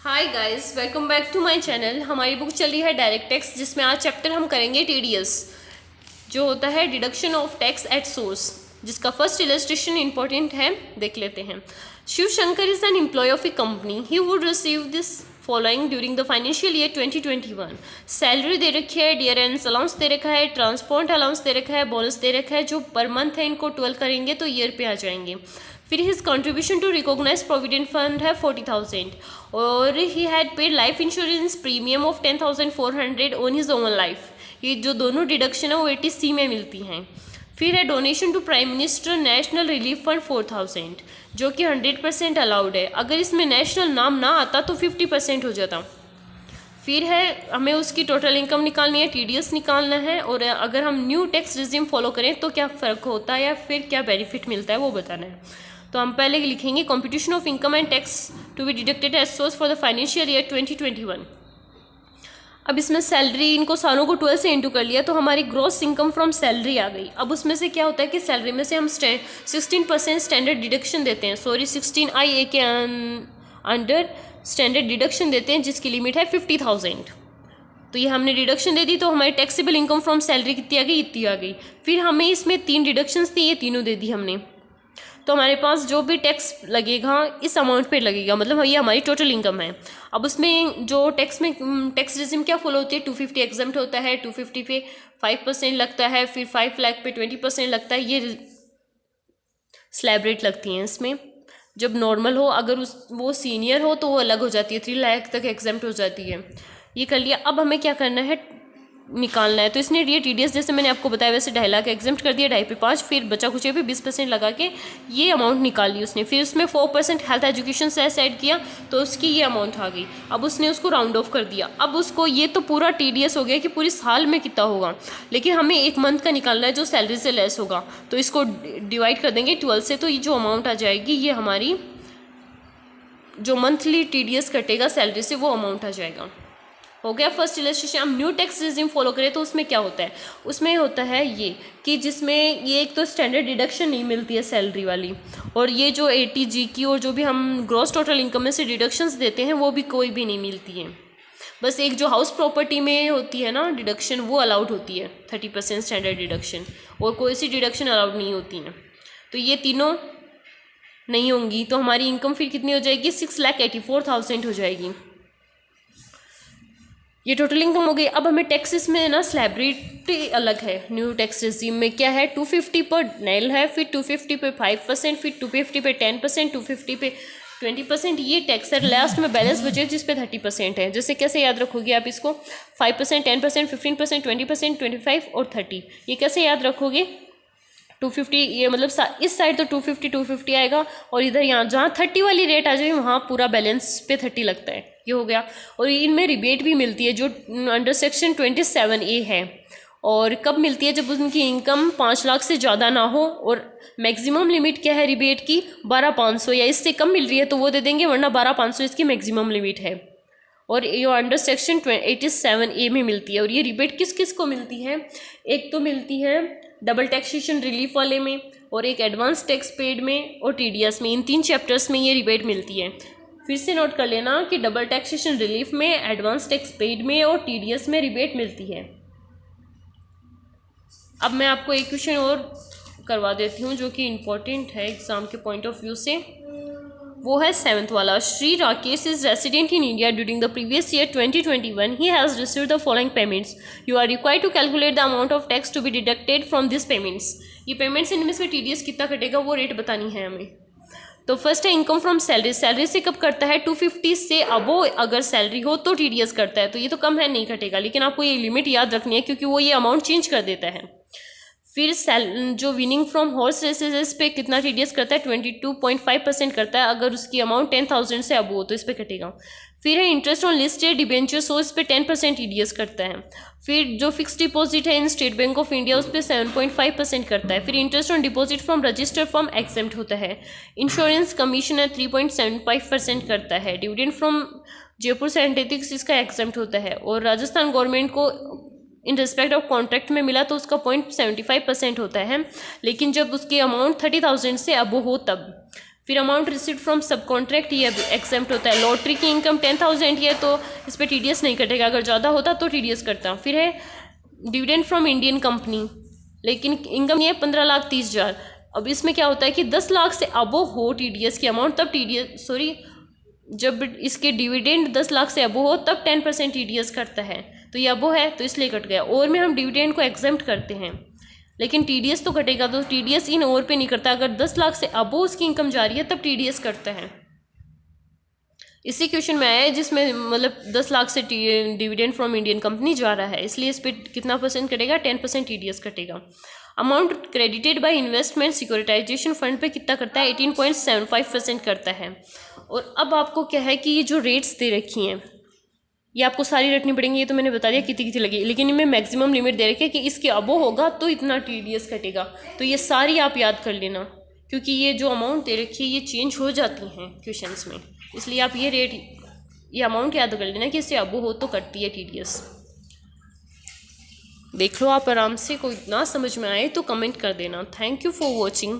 Hi guys, welcome back to my channel. हमारी book चल रही है डायरेक्ट टैक्स, जिसमें आज चैप्टर हम करेंगे टीडीएस, जो होता है deduction of tax at source, जिसका फर्स्ट इलस्ट्रेशन इंपॉर्टेंट है, देख लेते हैं। Shiv Shankar is an employ of a company. He would receive this following during the financial year 2021। Salary दे रखी है, डियरेंस अलाउंस दे रखा है, ट्रांसपोर्ट अलाउंस दे रखा है, बोनस दे रखा है, जो पर मंथ है इनको 12 करेंगे तो ईयर पे आ जाएंगे। फिर his contribution to recognise provident fund है 40,000 और ही had paid life insurance premium of 10,400 on his own life. ये जो दोनों डिडक्शन है वो 80C में मिलती हैं। फिर है donation to Prime Minister National Relief Fund 4,000, जो कि 100% अलाउड है। अगर इसमें नेशनल नाम ना आता तो 50% हो जाता। फिर है हमें उसकी टोटल इनकम निकालनी है, टीडीएस निकालना है, और अगर हम न्यू टैक्स रिजिम फॉलो करें तो क्या फ़र्क होता है या फिर क्या बेनिफिट मिलता है वो बताना है। तो हम पहले लिखेंगे computation of income and tax to be deducted at source for the financial year 2021। अब इसमें सैलरी इनको सालों को 12 से इंटू कर लिया तो हमारी ग्रॉस इनकम फ्रॉम सैलरी आ गई। अब उसमें से क्या होता है कि सैलरी में से हम 16% स्टैंडर्ड डिडक्शन देते हैं, 16IA के अंडर स्टैंडर्ड डिडक्शन देते हैं, जिसकी लिमिट है 50,000। तो ये हमने डिडक्शन दे दी तो हमारी टैक्सेबल इनकम फ्रॉम सैलरी कितनी आ गई, इतनी आ गई। फिर हमें इसमें 3 डिडक्शंस थी, ये तीनों दे दी हमने। तो हमारे पास जो भी टैक्स लगेगा इस अमाउंट पे लगेगा, मतलब ये हमारी टोटल इनकम है। अब उसमें जो टैक्स में टैक्स रेजिम क्या फॉलो होती है, 250 एग्जम्प्ट होता है, 250 पे 5% लगता है, फिर 5 लाख पे 20% लगता है। ये स्लैब रेट लगती हैं इसमें। जब नॉर्मल हो, अगर वो सीनियर हो तो वो अलग हो जाती है, 3 लाख तक एग्जम्प्ट हो जाती है। ये कर लिया। अब हमें क्या करना है, निकालना है। तो इसने ये टीडीएस जैसे मैंने आपको बताया वैसे 2.5 लाख एग्जम्प्ट कर दिया, 2.5 पे 5, फिर बचा कुछ पे 20% लगा के ये अमाउंट निकाल ली उसने। फिर उसमें 4% हेल्थ एजुकेशन से ऐड किया तो उसकी ये अमाउंट आ गई। अब उसने उसको राउंड ऑफ कर दिया। अब उसको ये तो पूरा टीडीएस हो गया कि पूरी साल में कितना होगा, लेकिन हमें एक मंथ का निकालना है जो सैलरी से लेस होगा। तो इसको डिवाइड कर देंगे 12 से, तो ये जो अमाउंट आ जाएगी ये हमारी जो मंथली टीडीएस कटेगा सैलरी से वो अमाउंट आ जाएगा। हो गया फर्स्ट इलस्ट्रेशन। हम न्यू टैक्स रिजिम फॉलो करें तो उसमें क्या होता है, उसमें होता है ये कि जिसमें ये एक तो स्टैंडर्ड डिडक्शन नहीं मिलती है सैलरी वाली, और ये जो 80G की और जो भी हम ग्रॉस टोटल इनकम में से डिडक्शंस देते हैं वो भी कोई भी नहीं मिलती है। बस एक जो हाउस प्रॉपर्टी में होती है ना डिडक्शन, वो अलाउड होती है 30% स्टैंडर्ड डिडक्शन, और कोई सी डिडक्शन अलाउड नहीं होती है। तो ये तीनों नहीं होंगी तो हमारी इनकम फिर कितनी हो जाएगी, 6,84,000 हो जाएगी। ये टोटल इनकम हो गई। अब हमें टैक्सेस में ना स्लैब रेट अलग है। न्यू टैक्स रेजिम में क्या है, 250 पर नेल है, फिर 250 पे 5%, फिर 250 पे 10%, 250 पे 20%। ये टैक्स है। लास्ट में बैलेंस बचे जिस पे 30% है। जैसे कैसे याद रखोगे आप इसको, 5%, 10%, 15%, 20%, 25 और 30। ये कैसे याद रखोगे, 250 ये मतलब इस साइड तो 250 आएगा, और इधर यहाँ जहाँ 30 वाली रेट आ जाए वहाँ पूरा बैलेंस पे 30 लगता है। ये हो गया। और इनमें रिबेट भी मिलती है जो अंडर सेक्शन 27A है। और कब मिलती है, जब उनकी इनकम 5 लाख से ज़्यादा ना हो, और मैक्सिमम लिमिट क्या है रिबेट की, 12,500, या इससे कम मिल रही है तो वो दे देंगे, वरना 12,500 इसकी मैक्सिमम लिमिट है। और ये अंडर सेक्शन 87A में मिलती है। और ये रिबेट किस किस को मिलती है, एक तो मिलती है डबल टैक्सेशन रिलीफ वाले में, और एक एडवांस टैक्स पेड में, और टीडीएस में। इन 3 चैप्टर्स में ये रिबेट मिलती है। फिर से नोट कर लेना कि डबल टैक्सेशन रिलीफ में, एडवांस टैक्स पेड में और टीडीएस में रिबेट मिलती है। अब मैं आपको एक क्वेश्चन और करवा देती हूँ जो कि इम्पोर्टेंट है एग्जाम के पॉइंट ऑफ व्यू से। वो है 7th वाला। Shri Rakesh is resident in India during the previous year 2021। He has received the following payments. You are required to calculate the amount of tax to be deducted from this payments. ये payments इनमें से TDS कितना कटेगा वो rate बतानी है हमें। तो फर्स्ट है इनकम फ्रॉम सैलरी। सैलरी से कब करता है, 250 से अबो अगर सैलरी हो तो टीडीएस करता है। तो ये तो कम है, नहीं कटेगा, लेकिन आपको ये लिमिट याद रखनी है क्योंकि वो ये अमाउंट चेंज कर देता है। फिर जो विनिंग फ्रॉम हॉर्स रेसेस पे कितना टीडीएस करता है, 22.5% करता है। अगर उसकी अमाउंट 10,000 से अब हो तो इस पर कटेगा। फिर है इंटरेस्ट ऑन लिस्टेड डिबेंचर, सो इस पे 10% टीडीएस करता है। फिर जो फिक्स डिपॉजिट है इन स्टेट बैंक ऑफ इंडिया उस पर 7.5% करता है। फिर interest on deposit from registered form exempt होता है। इंश्योरेंस कमीशन है 3.75% करता है। डिविडेंड फ्रॉम जयपुर सिंथेटिक्स इसका एग्जेम्प्ट होता है। और राजस्थान गवर्नमेंट को इन रिस्पेक्ट ऑफ कॉन्ट्रैक्ट में मिला तो उसका 0.75% होता है, लेकिन जब उसकी अमाउंट 30,000 से अब हो तब। फिर अमाउंट रिसीव्ड फ्रॉम सब कॉन्ट्रैक्ट ये एग्जेम्प्ट होता है। लॉटरी की इनकम 10,000 ही है तो इस पर TDS नहीं कटेगा, अगर ज़्यादा होता तो TDS कटता। फिर है डिविडेंड फ्रॉम इंडियन कंपनी, लेकिन इनकम ये है 15,30,000। अब इसमें क्या होता है कि 10 लाख से अबो हो TDS की अमाउंट तब जब इसके डिविडेंड 10 लाख से अबो हो तब 10% TDS कटता है, तो ये अबो है तो इसलिए कट गया। और में हम डिविडेंड को एग्जेम्प्ट करते हैं, लेकिन TDS तो कटेगा, तो TDS इन और पे नहीं करता। अगर 10 लाख से अबो उसकी इनकम जा रही है तब TDS कटता है। इसी क्वेश्चन में आया है जिसमें मतलब 10 लाख से डिविडेंड फ्रॉम इंडियन कंपनी जा रहा है, इसलिए इस पर कितना परसेंट कटेगा, 10% TDS कटेगा। Amount credited by investment securitization fund पे कितना करता है, 18.75% करता है। और अब आपको क्या है कि ये जो रेट्स दे रखी हैं ये आपको सारी रटनी पड़ेंगी, ये तो मैंने बता दिया कितनी कितनी लगी, लेकिन इनमें मैक्सिमम लिमिट दे रखी है कि इसके अबो होगा तो इतना TDS कटेगा। तो ये सारी आप याद कर लेना, क्योंकि ये जो अमाउंट दे रखी है ये चेंज हो जाती हैं क्वेश्चंस में, इसलिए आप ये अमाउंट याद कर लेना कि इससे अबो हो तो कटती है TDS। देख लो आप आराम से, कोई ना समझ में आए तो कमेंट कर देना। Thank you for watching.